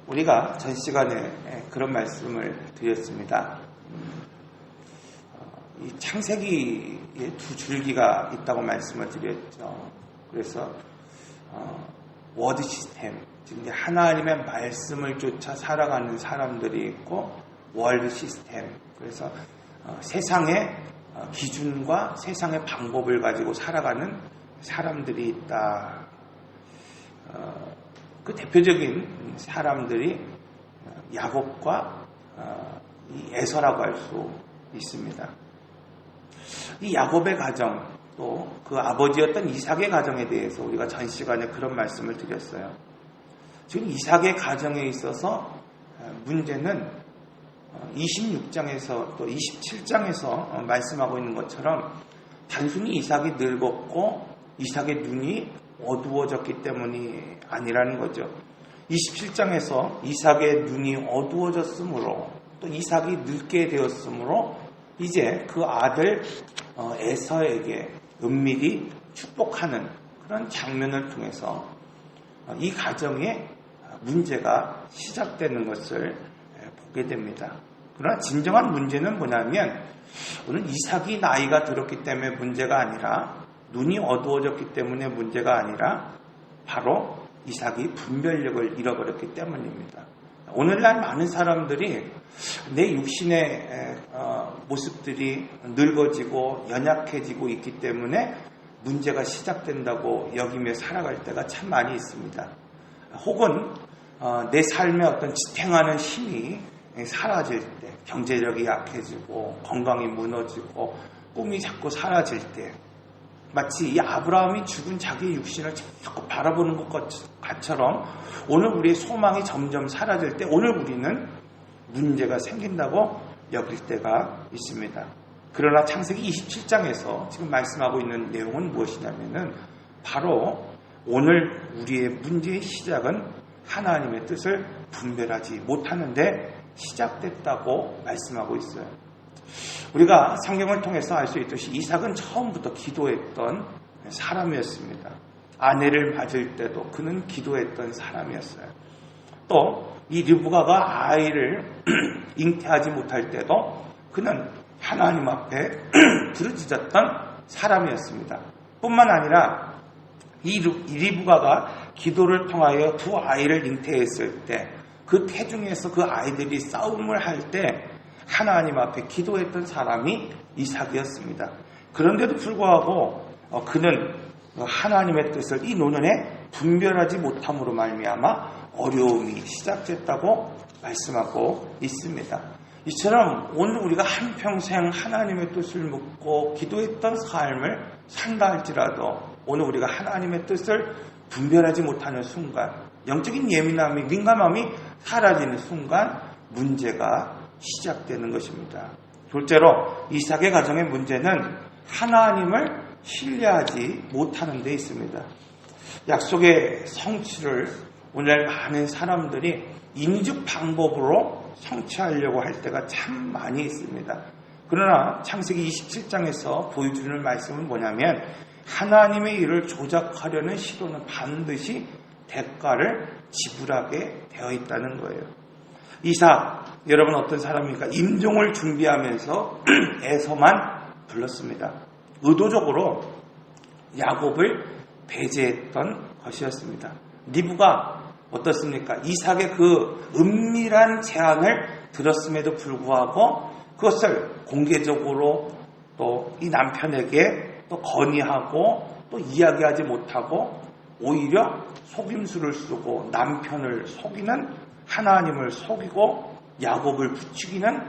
우리가 전 시간에 그런 말씀을 드렸습니다. 이 창세기에 두 줄기가 있다고 말씀을 드렸죠. 그래서 워드 시스템, 즉 하나님의 말씀을 쫓아 살아가는 사람들이 있고, 월드 시스템, 그래서 세상의 기준과 세상의 방법을 가지고 살아가는 사람들이 있다. 그 대표적인 사람들이 야곱과 이 에서라고 할 수 있습니다. 이 야곱의 가정, 또 그 아버지였던 이삭의 가정에 대해서 우리가 전 시간에 그런 말씀을 드렸어요. 지금 이삭의 가정에 있어서 문제는 26장에서 또 27장에서 말씀하고 있는 것처럼 단순히 이삭이 늙었고 이삭의 눈이 어두워졌기 때문이 아니라는 거죠. 27장에서 이삭의 눈이 어두워졌으므로 또 이삭이 늙게 되었으므로 이제 그 아들 에서에게 은밀히 축복하는 그런 장면을 통해서 이 가정에 문제가 시작되는 것을 보게 됩니다. 그러나 진정한 문제는 뭐냐면 오늘 이삭이 나이가 들었기 때문에 문제가 아니라, 눈이 어두워졌기 때문에 문제가 아니라 바로 이삭이 분별력을 잃어버렸기 때문입니다. 오늘날 많은 사람들이 내 육신의 모습들이 늙어지고 연약해지고 있기 때문에 문제가 시작된다고 여기며 살아갈 때가 참 많이 있습니다. 혹은 내 삶의 어떤 지탱하는 힘이 사라질 때, 경제력이 약해지고 건강이 무너지고 꿈이 자꾸 사라질 때, 마치 이 아브라함이 죽은 자기의 육신을 자꾸 바라보는 것처럼 오늘 우리의 소망이 점점 사라질 때 오늘 우리는 문제가 생긴다고 여길 때가 있습니다. 그러나 창세기 27장에서 지금 말씀하고 있는 내용은 무엇이냐면은 바로 오늘 우리의 문제의 시작은 하나님의 뜻을 분별하지 못하는데 시작됐다고 말씀하고 있어요. 우리가 성경을 통해서 알 수 있듯이 이삭은 처음부터 기도했던 사람이었습니다. 아내를 맞을 때도 그는 기도했던 사람이었어요. 또 이 르브가가 아이를 잉태하지 못할 때도 그는 하나님 앞에 부르짖었던 사람이었습니다. 뿐만 아니라 이 르브가가 기도를 통하여 두 아이를 잉태했을 때 그 태중에서 그 아이들이 싸움을 할 때 하나님 앞에 기도했던 사람이 이삭이었습니다. 그런데도 불구하고 그는 하나님의 뜻을 이 노년에 분별하지 못함으로 말미암아 어려움이 시작됐다고 말씀하고 있습니다. 이처럼 오늘 우리가 한평생 하나님의 뜻을 묻고 기도했던 삶을 산다 할지라도 오늘 우리가 하나님의 뜻을 분별하지 못하는 순간, 영적인 예민함이, 민감함이 사라지는 순간 문제가 시작되는 것입니다. 둘째로 이삭의 가정의 문제는 하나님을 신뢰하지 못하는 데 있습니다. 약속의 성취를 오늘 많은 사람들이 인즉 방법으로 성취하려고 할 때가 참 많이 있습니다. 그러나 창세기 27장에서 보여주는 말씀은 뭐냐면 하나님의 일을 조작하려는 시도는 반드시 대가를 지불하게 되어 있다는 거예요. 이삭, 여러분 어떤 사람입니까? 임종을 준비하면서 에서만 불렀습니다. 의도적으로 야곱을 배제했던 것이었습니다. 리브가 어떻습니까? 이삭의 그 은밀한 제안을 들었음에도 불구하고 그것을 공개적으로 또 이 남편에게 또 건의하고 또 이야기하지 못하고 오히려 속임수를 쓰고 남편을 속이는, 하나님을 속이고 야곱을 부추기는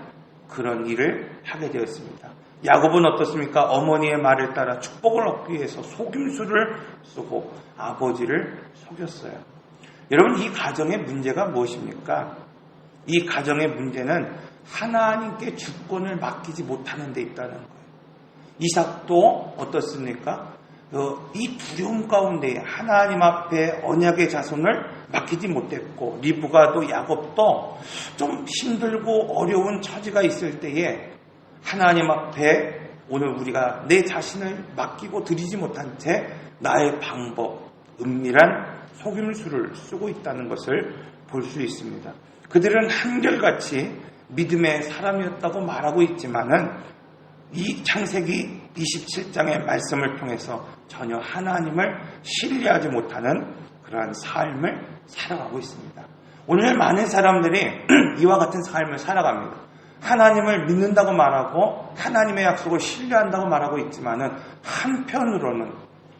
그런 일을 하게 되었습니다. 야곱은 어떻습니까? 어머니의 말을 따라 축복을 얻기 위해서 속임수를 쓰고 아버지를 속였어요. 여러분, 이 가정의 문제가 무엇입니까? 이 가정의 문제는 하나님께 주권을 맡기지 못하는 데 있다는 거예요. 이삭도 어떻습니까? 이 두려움 가운데 하나님 앞에 언약의 자손을 맡기지 못했고, 리브가도 야곱도 좀 힘들고 어려운 처지가 있을 때에 하나님 앞에 오늘 우리가 내 자신을 맡기고 드리지 못한 채 나의 방법, 은밀한 속임수를 쓰고 있다는 것을 볼 수 있습니다. 그들은 한결같이 믿음의 사람이었다고 말하고 있지만은 이 창세기 27장의 말씀을 통해서 전혀 하나님을 신뢰하지 못하는 그러한 삶을 살아가고 있습니다. 오늘 많은 사람들이 이와 같은 삶을 살아갑니다. 하나님을 믿는다고 말하고 하나님의 약속을 신뢰한다고 말하고 있지만은 한편으로는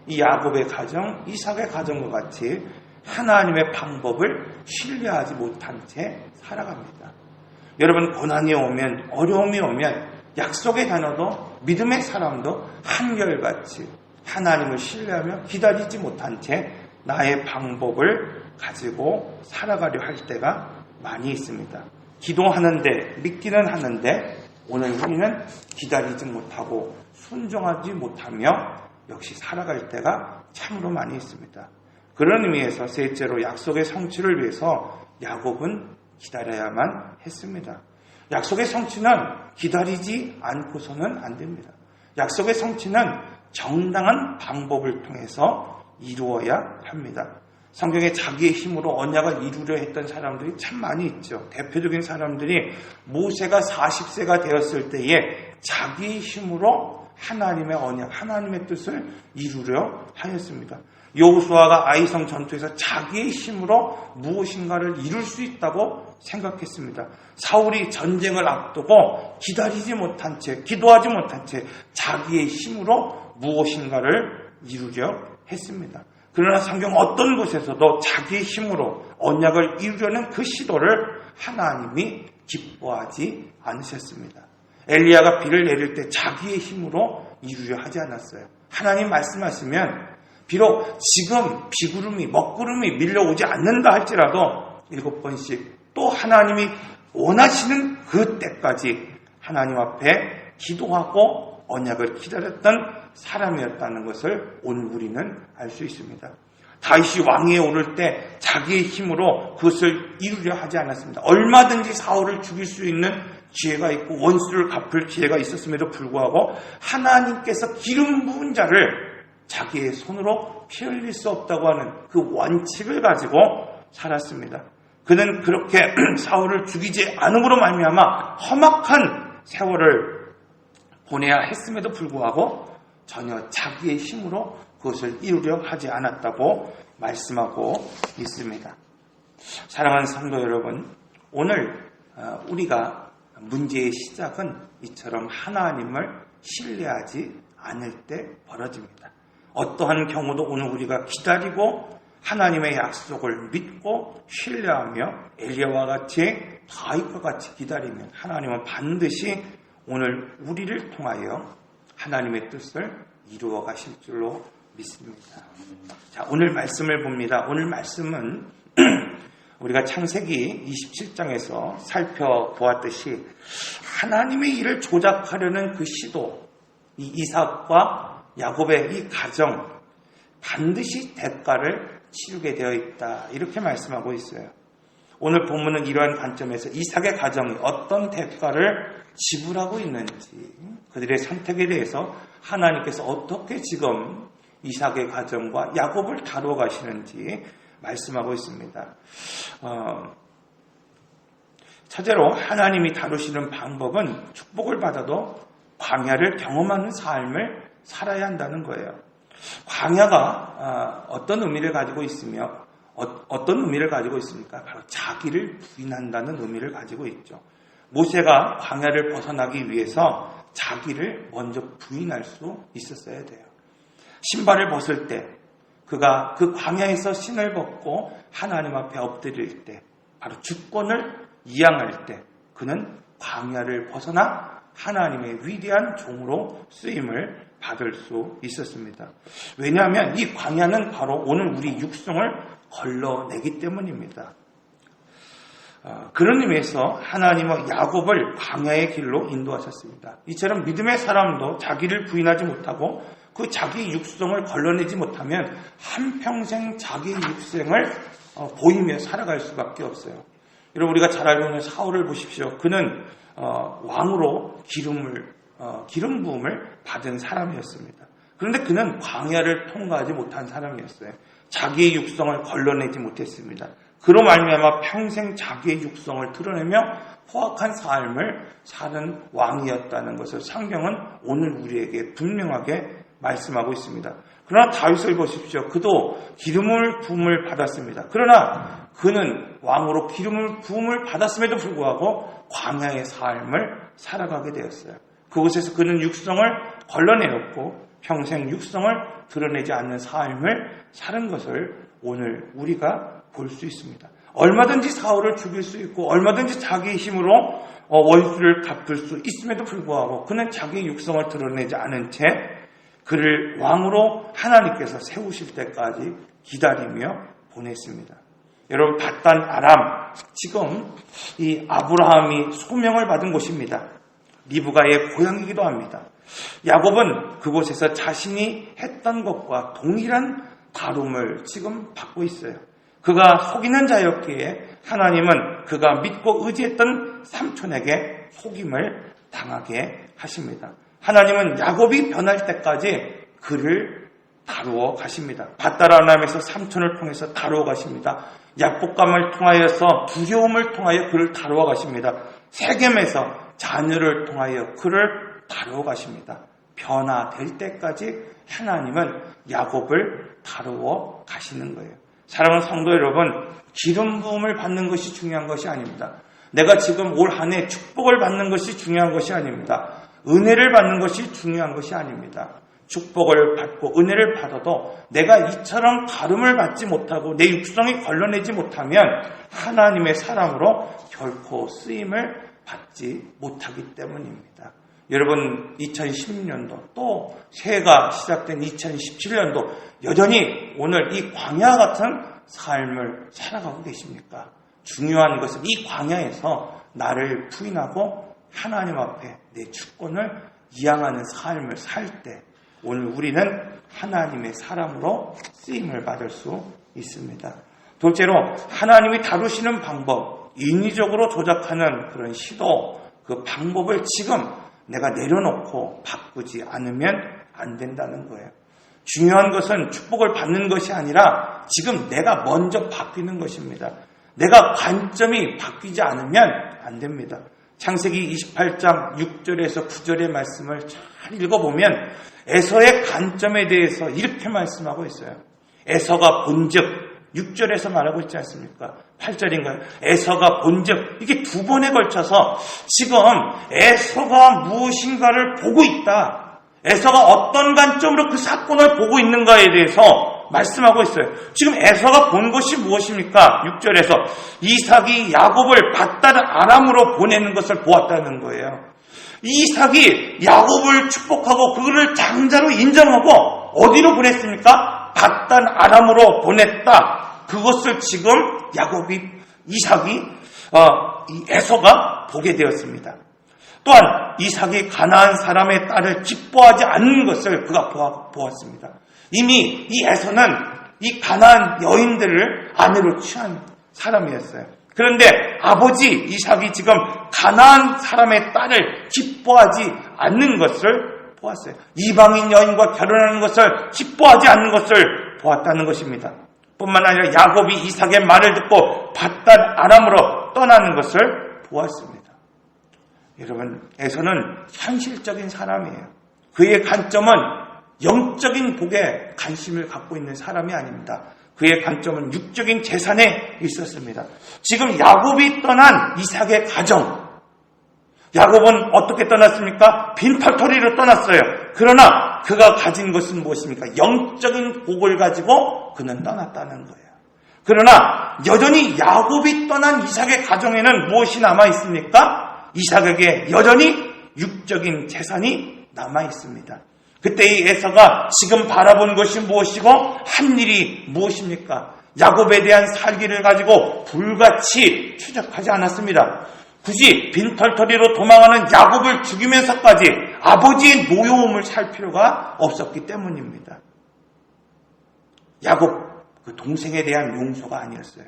이 야곱의 가정, 이삭의 가정과 같이 하나님의 방법을 신뢰하지 못한 채 살아갑니다. 여러분, 고난이 오면, 어려움이 오면 약속의 자녀도 믿음의 사람도 한결같이 하나님을 신뢰하며 기다리지 못한 채 나의 방법을 가지고 살아가려 할 때가 많이 있습니다. 기도하는데, 믿기는 하는데 오늘 우리는 기다리지 못하고 순종하지 못하며 역시 살아갈 때가 참으로 많이 있습니다. 그런 의미에서 셋째로 약속의 성취를 위해서 야곱은 기다려야만 했습니다. 약속의 성취는 기다리지 않고서는 안 됩니다. 약속의 성취는 정당한 방법을 통해서 이루어야 합니다. 성경에 자기의 힘으로 언약을 이루려 했던 사람들이 참 많이 있죠. 대표적인 사람들이 모세가 40세가 되었을 때에 자기의 힘으로 하나님의 언약, 하나님의 뜻을 이루려 하였습니다. 여호수아가 아이성 전투에서 자기의 힘으로 무엇인가를 이룰 수 있다고 생각했습니다. 사울이 전쟁을 앞두고 기다리지 못한 채, 기도하지 못한 채 자기의 힘으로 무엇인가를 이루려 했습니다. 그러나 성경 어떤 곳에서도 자기의 힘으로 언약을 이루려는 그 시도를 하나님이 기뻐하지 않으셨습니다. 엘리야가 비를 내릴 때 자기의 힘으로 이루려 하지 않았어요. 하나님 말씀하시면 비록 지금 비구름이, 먹구름이 밀려오지 않는다 할지라도 7번씩 또 하나님이 원하시는 그 때까지 하나님 앞에 기도하고 언약을 기다렸던 사람이었다는 것을 오늘 우리는 알 수 있습니다. 다윗이 왕위에 오를 때 자기의 힘으로 그것을 이루려 하지 않았습니다. 얼마든지 사울을 죽일 수 있는 기회가 있고 원수를 갚을 기회가 있었음에도 불구하고 하나님께서 기름 부은 자를 자기의 손으로 피 흘릴 수 없다고 하는 그 원칙을 가지고 살았습니다. 그는 그렇게 사울을 죽이지 않음으로 말미암아 험악한 세월을 보내야 했음에도 불구하고 전혀 자기의 힘으로 그것을 이루려 하지 않았다고 말씀하고 있습니다. 사랑하는 성도 여러분, 오늘 우리가 문제의 시작은 이처럼 하나님을 신뢰하지 않을 때 벌어집니다. 어떠한 경우도 오늘 우리가 기다리고 하나님의 약속을 믿고 신뢰하며 엘리야와 같이 다윗과 같이 기다리면 하나님은 반드시 오늘 우리를 통하여 하나님의 뜻을 이루어 가실 줄로 믿습니다. 자, 오늘 말씀을 봅니다. 오늘 말씀은 우리가 창세기 27장에서 살펴보았듯이 하나님의 일을 조작하려는 그 시도, 이 이삭과 야곱의 이 가정, 반드시 대가를 치르게 되어 있다. 이렇게 말씀하고 있어요. 오늘 본문은 이러한 관점에서 이삭의 가정이 어떤 대가를 지불하고 있는지, 그들의 선택에 대해서 하나님께서 어떻게 지금 이삭의 가정과 야곱을 다루어 가시는지 말씀하고 있습니다. 첫째로 하나님이 다루시는 방법은 축복을 받아도 광야를 경험하는 삶을 살아야 한다는 거예요. 광야가 어떤 의미를 가지고 있으며 어떤 의미를 가지고 있습니까? 바로 자기를 부인한다는 의미를 가지고 있죠. 모세가 광야를 벗어나기 위해서 자기를 먼저 부인할 수 있었어야 돼요. 신발을 벗을 때, 그가 그 광야에서 신을 벗고 하나님 앞에 엎드릴 때, 바로 주권을 이양할 때 그는 광야를 벗어나 하나님의 위대한 종으로 쓰임을 받을 수 있었습니다. 왜냐하면 이 광야는 바로 오늘 우리 육성을 걸러내기 때문입니다. 그런 의미에서 하나님은 야곱을 광야의 길로 인도하셨습니다. 이처럼 믿음의 사람도 자기를 부인하지 못하고 그 자기 육성을 걸러내지 못하면 한평생 자기 육성을 보이며 살아갈 수밖에 없어요. 여러분, 우리가 잘 알고 있는 사울을 보십시오. 그는 왕으로 기름 부음을 받은 사람이었습니다. 그런데 그는 광야를 통과하지 못한 사람이었어요. 자기의 육성을 걸러내지 못했습니다. 그로 말미암아 평생 자기의 육성을 드러내며 포악한 삶을 사는 왕이었다는 것을 성경은 오늘 우리에게 분명하게 말씀하고 있습니다. 그러나 다윗을 보십시오. 그도 기름을 부음을 받았습니다. 그러나 그는 왕으로 기름을 부음을 받았음에도 불구하고 광야의 삶을 살아가게 되었어요. 그곳에서 그는 육성을 걸러내었고 평생 육성을 드러내지 않는 삶을 사는 것을 오늘 우리가 볼 수 있습니다. 얼마든지 사울을 죽일 수 있고 얼마든지 자기의 힘으로 원수를 갚을 수 있음에도 불구하고 그는 자기의 육성을 드러내지 않은 채 그를 왕으로 하나님께서 세우실 때까지 기다리며 보냈습니다. 여러분, 밧단 아람, 지금 이 아브라함이 소명을 받은 곳입니다. 리브가의 고향이기도 합니다. 야곱은 그곳에서 자신이 했던 것과 동일한 다름을 지금 받고 있어요. 그가 속이는 자였기에 하나님은 그가 믿고 의지했던 삼촌에게 속임을 당하게 하십니다. 하나님은 야곱이 변할 때까지 그를 다루어 가십니다. 밧단 아람에서 삼촌을 통해서 다루어 가십니다. 약복감을 통하여서 두려움을 통하여 그를 다루어 가십니다. 세겜에서 자녀를 통하여 그를 다루어 가십니다. 변화될 때까지 하나님은 야곱을 다루어 가시는 거예요. 사랑하는 성도 여러분, 기름 부음을 받는 것이 중요한 것이 아닙니다. 내가 지금 올 한 해 축복을 받는 것이 중요한 것이 아닙니다. 은혜를 받는 것이 중요한 것이 아닙니다. 축복을 받고 은혜를 받아도 내가 이처럼 다름을 받지 못하고 내 육성이 걸러내지 못하면 하나님의 사람으로 결코 쓰임을 받지 못하기 때문입니다. 여러분, 2016년도 또 새해가 시작된 2017년도 여전히 오늘 이 광야 같은 삶을 살아가고 계십니까? 중요한 것은 이 광야에서 나를 부인하고 하나님 앞에 내 주권을 이양하는 삶을 살 때 오늘 우리는 하나님의 사람으로 쓰임을 받을 수 있습니다. 둘째로 하나님이 다루시는 방법, 인위적으로 조작하는 그런 시도, 그 방법을 지금 내가 내려놓고 바꾸지 않으면 안 된다는 거예요. 중요한 것은 축복을 받는 것이 아니라 지금 내가 먼저 바뀌는 것입니다. 내가 관점이 바뀌지 않으면 안 됩니다. 창세기 28장 6절에서 9절의 말씀을 잘 읽어보면 에서의 관점에 대해서 이렇게 말씀하고 있어요. 에서가 본즉 6절에서 말하고 있지 않습니까? 8절인가요? 에서가 본즉 이게 두 번에 걸쳐서 지금 에서가 무엇인가를 보고 있다. 에서가 어떤 관점으로 그 사건을 보고 있는가에 대해서 말씀하고 있어요. 지금 에서가 본 것이 무엇입니까? 6절에서 이삭이 야곱을 밧단 아람으로 보내는 것을 보았다는 거예요. 이삭이 야곱을 축복하고 그를 장자로 인정하고 어디로 보냈습니까? 밧단 아람으로 보냈다. 그것을 지금 이삭이 이 에서가 보게 되었습니다. 또한 이삭이 가나안 사람의 딸을 기뻐하지 않는 것을 그가 보았습니다. 이미 이 에서는 이 가나안 여인들을 아내로 취한 사람이었어요. 그런데 아버지 이삭이 지금 가나안 사람의 딸을 기뻐하지 않는 것을 보았어요. 이방인 여인과 결혼하는 것을 기뻐하지 않는 것을 보았다는 것입니다. 뿐만 아니라 야곱이 이삭의 말을 듣고 밧단 아람으로 떠나는 것을 보았습니다. 여러분, 에서는 현실적인 사람이에요. 그의 관점은 영적인 복에 관심을 갖고 있는 사람이 아닙니다. 그의 관점은 육적인 재산에 있었습니다. 지금 야곱이 떠난 이삭의 가정, 야곱은 어떻게 떠났습니까? 빈털터리로 떠났어요. 그러나 그가 가진 것은 무엇입니까? 영적인 복을 가지고 그는 떠났다는 거예요. 그러나 여전히 야곱이 떠난 이삭의 가정에는 무엇이 남아있습니까? 이삭에게 여전히 육적인 재산이 남아있습니다. 그때 이 에서가 지금 바라본 것이 무엇이고 한 일이 무엇입니까? 야곱에 대한 살기를 가지고 불같이 추적하지 않았습니다. 굳이 빈털터리로 도망하는 야곱을 죽이면서까지 아버지의 노여움을 살 필요가 없었기 때문입니다. 야곱 그 동생에 대한 용서가 아니었어요.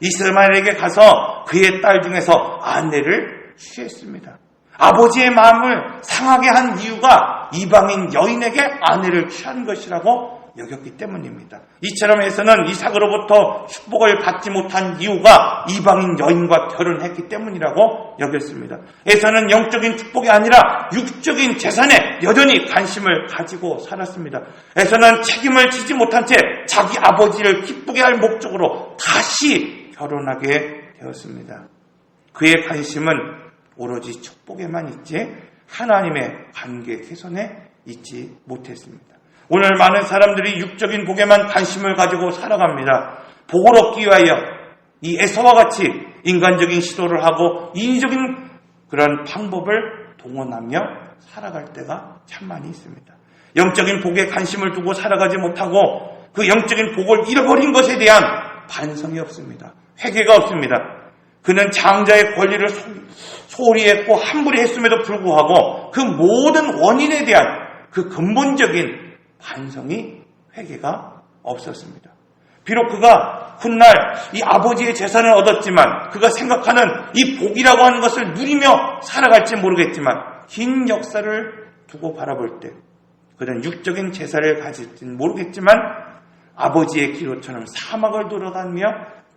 이스마엘에게 가서 그의 딸 중에서 아내를 취했습니다. 아버지의 마음을 상하게 한 이유가 이방인 여인에게 아내를 취한 것이라고 여겼기 때문입니다. 이처럼 에서는 이삭으로부터 축복을 받지 못한 이유가 이방인 여인과 결혼했기 때문이라고 여겼습니다. 에서는 영적인 축복이 아니라 육적인 재산에 여전히 관심을 가지고 살았습니다. 에서는 책임을 지지 못한 채 자기 아버지를 기쁘게 할 목적으로 다시 결혼하게 되었습니다. 그의 관심은 오로지 축복에만 있지 하나님의 관계 개선에 있지 못했습니다. 오늘 많은 사람들이 육적인 복에만 관심을 가지고 살아갑니다. 복을 얻기 위하여 이 에서와 같이 인간적인 시도를 하고 인위적인 그런 방법을 동원하며 살아갈 때가 참 많이 있습니다. 영적인 복에 관심을 두고 살아가지 못하고 그 영적인 복을 잃어버린 것에 대한 반성이 없습니다. 회개가 없습니다. 그는 장자의 권리를 소홀히 했고 함부로 했음에도 불구하고 그 모든 원인에 대한 그 근본적인 반성이 회개가 없었습니다. 비록 그가 훗날 이 아버지의 재산을 얻었지만 그가 생각하는 이 복이라고 하는 것을 누리며 살아갈지 모르겠지만 긴 역사를 두고 바라볼 때 그는 육적인 재산을 가질지는 모르겠지만 아버지의 기로처럼 사막을 돌아다니며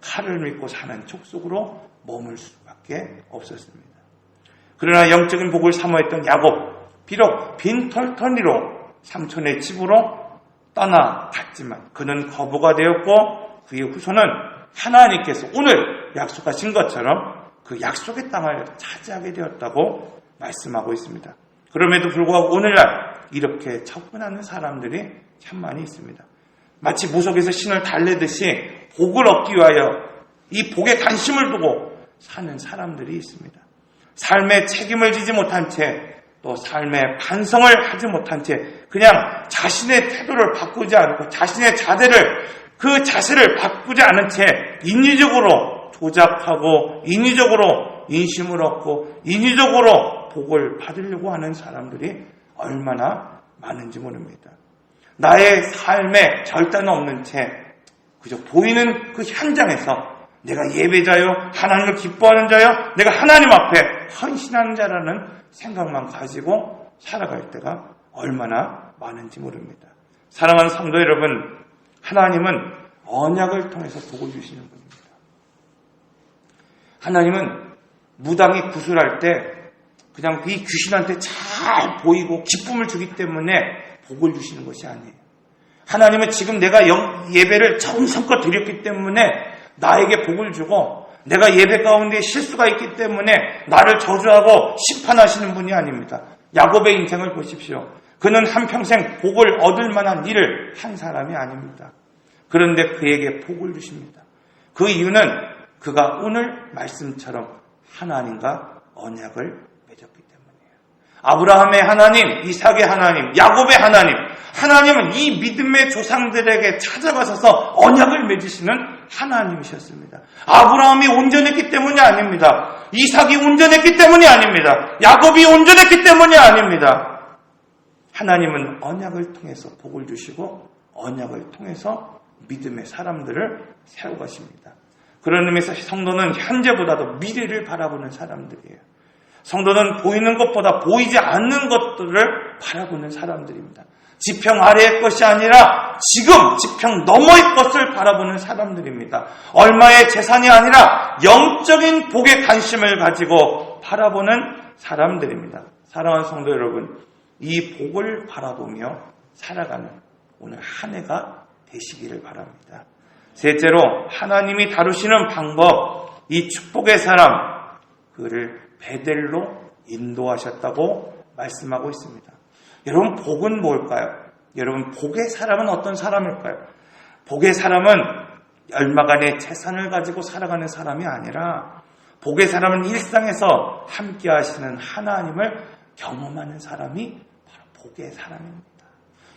칼을 믿고 사는 족속으로 머물 수밖에 없었습니다. 그러나 영적인 복을 사모했던 야곱, 비록 빈털터리로 삼촌의 집으로 떠나갔지만 그는 거부가 되었고 그의 후손은 하나님께서 오늘 약속하신 것처럼 그 약속의 땅을 차지하게 되었다고 말씀하고 있습니다. 그럼에도 불구하고 오늘날 이렇게 접근하는 사람들이 참 많이 있습니다. 마치 무속에서 신을 달래듯이 복을 얻기 위하여 이 복에 관심을 두고 사는 사람들이 있습니다. 삶에 책임을 지지 못한 채 또 삶에 반성을 하지 못한 채 그냥 자신의 태도를 바꾸지 않고 자신의 자세를 바꾸지 않은 채 인위적으로 조작하고 인위적으로 인심을 얻고 인위적으로 복을 받으려고 하는 사람들이 얼마나 많은지 모릅니다. 나의 삶에 절단 없는 채 그저 보이는 그 현장에서 내가 예배자요, 하나님을 기뻐하는 자요, 내가 하나님 앞에 헌신하는 자라는 생각만 가지고 살아갈 때가 얼마나 많은지 모릅니다. 사랑하는 성도 여러분, 하나님은 언약을 통해서 복을 주시는 분입니다. 하나님은 무당이 구슬할 때 그냥 이 귀신한테 잘 보이고 기쁨을 주기 때문에 복을 주시는 것이 아니에요. 하나님은 지금 내가 예배를 정성껏 드렸기 때문에 나에게 복을 주고 내가 예배 가운데 실수가 있기 때문에 나를 저주하고 심판하시는 분이 아닙니다. 야곱의 인생을 보십시오. 그는 한평생 복을 얻을 만한 일을 한 사람이 아닙니다. 그런데 그에게 복을 주십니다. 그 이유는 그가 오늘 말씀처럼 하나님과 언약을 맺었기 때문이에요. 아브라함의 하나님, 이삭의 하나님, 야곱의 하나님, 하나님은 이 믿음의 조상들에게 찾아가셔서 언약을 맺으시는 하나님이셨습니다. 아브라함이 온전했기 때문이 아닙니다. 이삭이 온전했기 때문이 아닙니다. 야곱이 온전했기 때문이 아닙니다. 하나님은 언약을 통해서 복을 주시고 언약을 통해서 믿음의 사람들을 세워가십니다. 그런 의미에서 성도는 현재보다도 미래를 바라보는 사람들이에요. 성도는 보이는 것보다 보이지 않는 것들을 바라보는 사람들입니다. 지평 아래의 것이 아니라 지금 지평 너머의 것을 바라보는 사람들입니다. 얼마의 재산이 아니라 영적인 복에 관심을 가지고 바라보는 사람들입니다. 사랑하는 성도 여러분, 이 복을 바라보며 살아가는 오늘 한 해가 되시기를 바랍니다. 셋째로 하나님이 다루시는 방법, 이 축복의 사람, 그를 베델로 인도하셨다고 말씀하고 있습니다. 여러분, 복은 뭘까요? 여러분, 복의 사람은 어떤 사람일까요? 복의 사람은 얼마간의 재산을 가지고 살아가는 사람이 아니라 복의 사람은 일상에서 함께 하시는 하나님을 경험하는 사람이 바로 복의 사람입니다.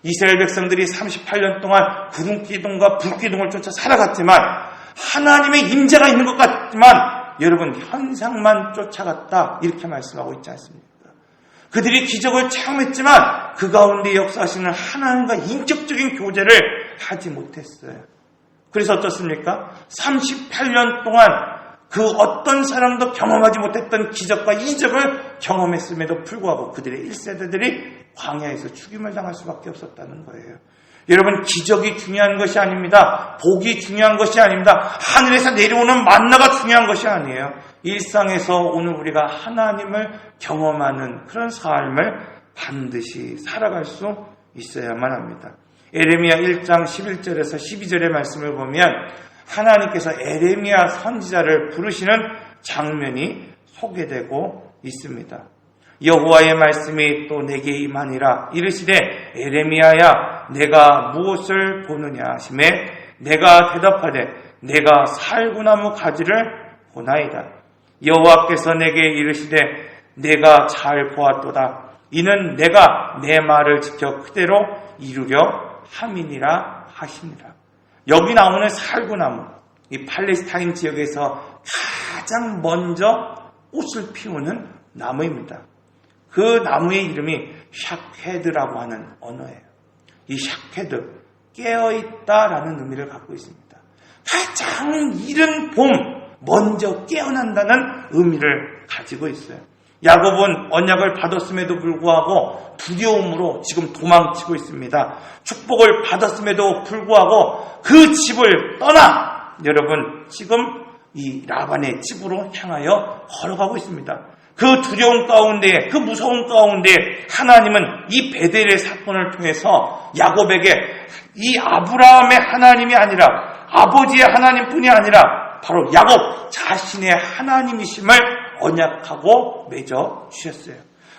이스라엘 백성들이 38년 동안 구름기둥과 불기둥을 쫓아 살아갔지만 하나님의 임재가 있는 것 같지만 여러분, 현상만 쫓아갔다 이렇게 말씀하고 있지 않습니까? 그들이 기적을 체험했지만 그 가운데 역사하시는 하나님과 인격적인 교제를 하지 못했어요. 그래서 어떻습니까? 38년 동안 그 어떤 사람도 경험하지 못했던 기적과 이적을 경험했음에도 불구하고 그들의 1세대들이 광야에서 죽임을 당할 수밖에 없었다는 거예요. 여러분, 기적이 중요한 것이 아닙니다. 복이 중요한 것이 아닙니다. 하늘에서 내려오는 만나가 중요한 것이 아니에요. 일상에서 오늘 우리가 하나님을 경험하는 그런 삶을 반드시 살아갈 수 있어야만 합니다. 에레미야 1장 11절에서 12절의 말씀을 보면 하나님께서 에레미야 선지자를 부르시는 장면이 소개되고 있습니다. 여호와의 말씀이 또 내게 임하니라. 이르시되 에레미야야 내가 무엇을 보느냐 하시매 내가 대답하되 내가 살구나무 가지를 보나이다. 여호와께서 내게 이르시되 내가 잘 보았도다. 이는 내가 내 말을 지켜 그대로 이루려 함이니라 하시니라. 여기 나오는 살구나무, 이 팔레스타인 지역에서 가장 먼저 꽃을 피우는 나무입니다. 그 나무의 이름이 샤케드라고 하는 언어예요. 이 샤케드, 깨어있다라는 의미를 갖고 있습니다. 가장 이른 봄, 먼저 깨어난다는 의미를 가지고 있어요. 야곱은 언약을 받았음에도 불구하고 두려움으로 지금 도망치고 있습니다. 축복을 받았음에도 불구하고 그 집을 떠나 여러분 지금 이 라반의 집으로 향하여 걸어가고 있습니다. 그 두려움 가운데, 그 무서움 가운데 하나님은 이 베델의 사건을 통해서 야곱에게 이 아브라함의 하나님이 아니라 아버지의 하나님뿐이 아니라 바로 야곱 자신의 하나님이심을 언약하고 맺어 주셨어요.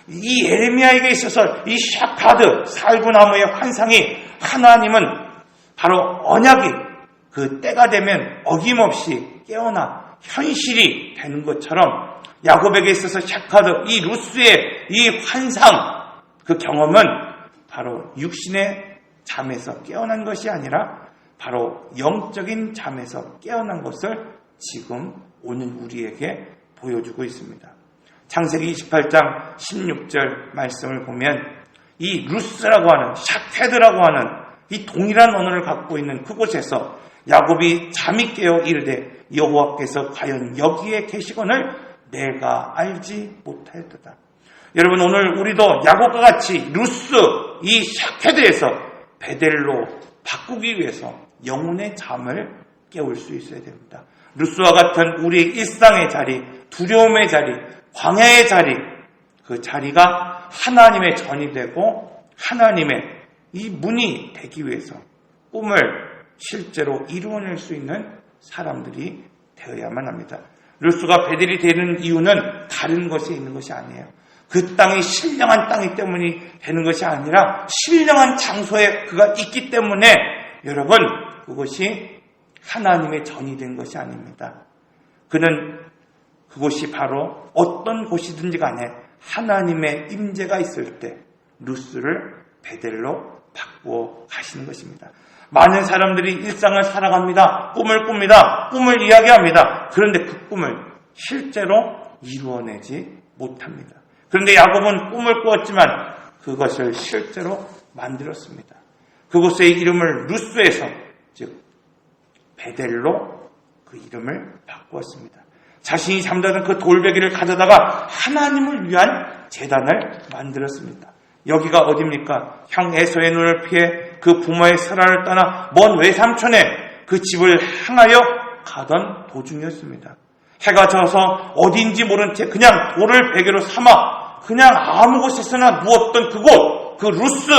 이 에레미야에게 있어서 이 샤카드 살구나무의 환상이 하나님은 바로 언약이 그 때가 되면 어김없이 깨어나 현실이 되는 것처럼 야곱에게 있어서 샤카드 이 루스의 이 환상 그 경험은 바로 육신의 잠에서 깨어난 것이 아니라 바로 영적인 잠에서 깨어난 것을 지금 오늘 우리에게 보여주고 있습니다. 창세기 28장 16절 말씀을 보면 이 루스라고 하는 샤케드라고 하는 이 동일한 언어를 갖고 있는 그곳에서 야곱이 잠이 깨어 이르되 여호와께서 과연 여기에 계시거늘 내가 알지 못하였도다. 여러분 오늘 우리도 야곱과 같이 루스 이 샤케드에서 베델로 바꾸기 위해서 영혼의 잠을 깨울 수 있어야 됩니다. 루스와 같은 우리의 일상의 자리, 두려움의 자리, 광야의 자리, 그 자리가 하나님의 전이 되고 하나님의 이 문이 되기 위해서 꿈을 실제로 이루어낼 수 있는 사람들이 되어야만 합니다. 루스가 베델이 되는 이유는 다른 것에 있는 것이 아니에요. 그 땅이 신령한 땅이기 때문이 되는 것이 아니라 신령한 장소에 그가 있기 때문에 여러분 그것이 하나님의 전이 된 것이 아닙니다. 그는 그곳이 바로 어떤 곳이든지 간에 하나님의 임재가 있을 때 루스를 베델로 바꾸어 가시는 것입니다. 많은 사람들이 일상을 살아갑니다. 꿈을 꿉니다. 꿈을 이야기합니다. 그런데 그 꿈을 실제로 이루어내지 못합니다. 그런데 야곱은 꿈을 꾸었지만 그것을 실제로 만들었습니다. 그곳의 이름을 루스에서 즉 베델로 그 이름을 바꾸었습니다. 자신이 잠자던 그 돌베개를 가져다가 하나님을 위한 제단을 만들었습니다. 여기가 어디입니까? 형 에서의 눈을 피해 그 부모의 설화를 떠나 먼 외삼촌의 그 집을 향하여 가던 도중이었습니다. 해가 져서 어디인지 모른 채 그냥 돌을 베개로 삼아 그냥 아무 곳에서나 누웠던 그곳, 그 루스.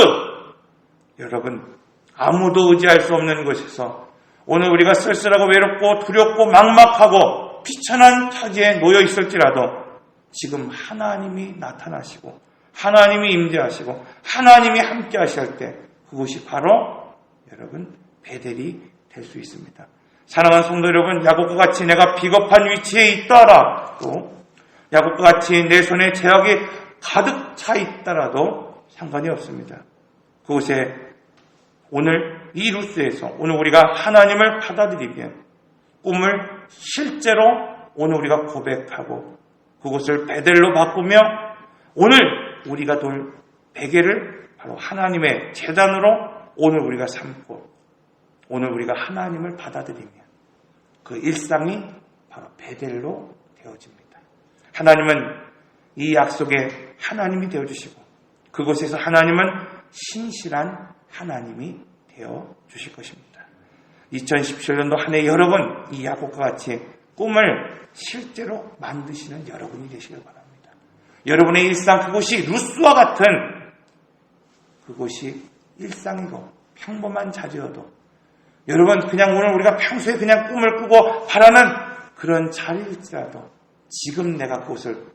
여러분, 아무도 의지할 수 없는 곳에서 오늘 우리가 쓸쓸하고 외롭고 두렵고 막막하고 비천한 처지에 놓여 있을지라도 지금 하나님이 나타나시고 하나님이 임재하시고 하나님이 함께 하실 때 그곳이 바로 여러분 베델이 될 수 있습니다. 사랑하는 성도 여러분, 야곱과 같이 내가 비겁한 위치에 있더라도 야곱과 같이 내 손에 제약이 가득 차 있더라도 상관이 없습니다. 그곳에 오늘 이 루스에서 오늘 우리가 하나님을 받아들이면 꿈을 실제로 오늘 우리가 고백하고 그곳을 베델로 바꾸며 오늘 우리가 돌 베개를 바로 하나님의 제단으로 오늘 우리가 삼고 오늘 우리가 하나님을 받아들이면 그 일상이 바로 베델로 되어집니다. 하나님은 이 약속에 하나님이 되어주시고 그곳에서 하나님은 신실한 하나님이 되어 주실 것입니다. 2017년도 한 해 여러분, 이 야곱과 같이 꿈을 실제로 만드시는 여러분이 되시길 바랍니다. 여러분의 일상, 그곳이 루스와 같은, 그곳이 일상이고 평범한 자리여도, 여러분 그냥 오늘 우리가 평소에 그냥 꿈을 꾸고 바라는 그런 자리일지라도 지금 내가 그곳을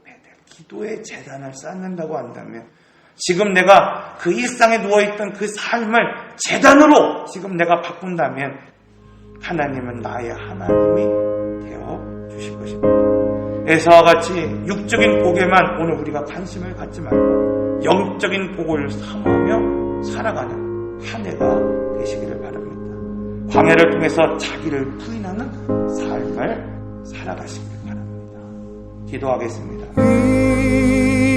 기도의 재단을 쌓는다고 한다면, 지금 내가 그 일상에 누워있던 그 삶을 재단으로 지금 내가 바꾼다면 하나님은 나의 하나님이 되어 주실 것입니다. 에서와 같이 육적인 복에만 오늘 우리가 관심을 갖지 말고 영적인 복을 사모하며 살아가는 한 해가 되시기를 바랍니다. 광야를 통해서 자기를 부인하는 삶을 살아가시길 바랍니다. 기도하겠습니다.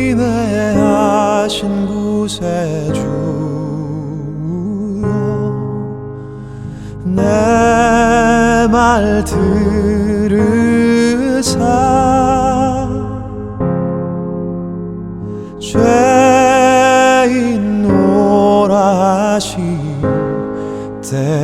인내하신 구세주여, 내 말 들으사 죄인 노라 하실 때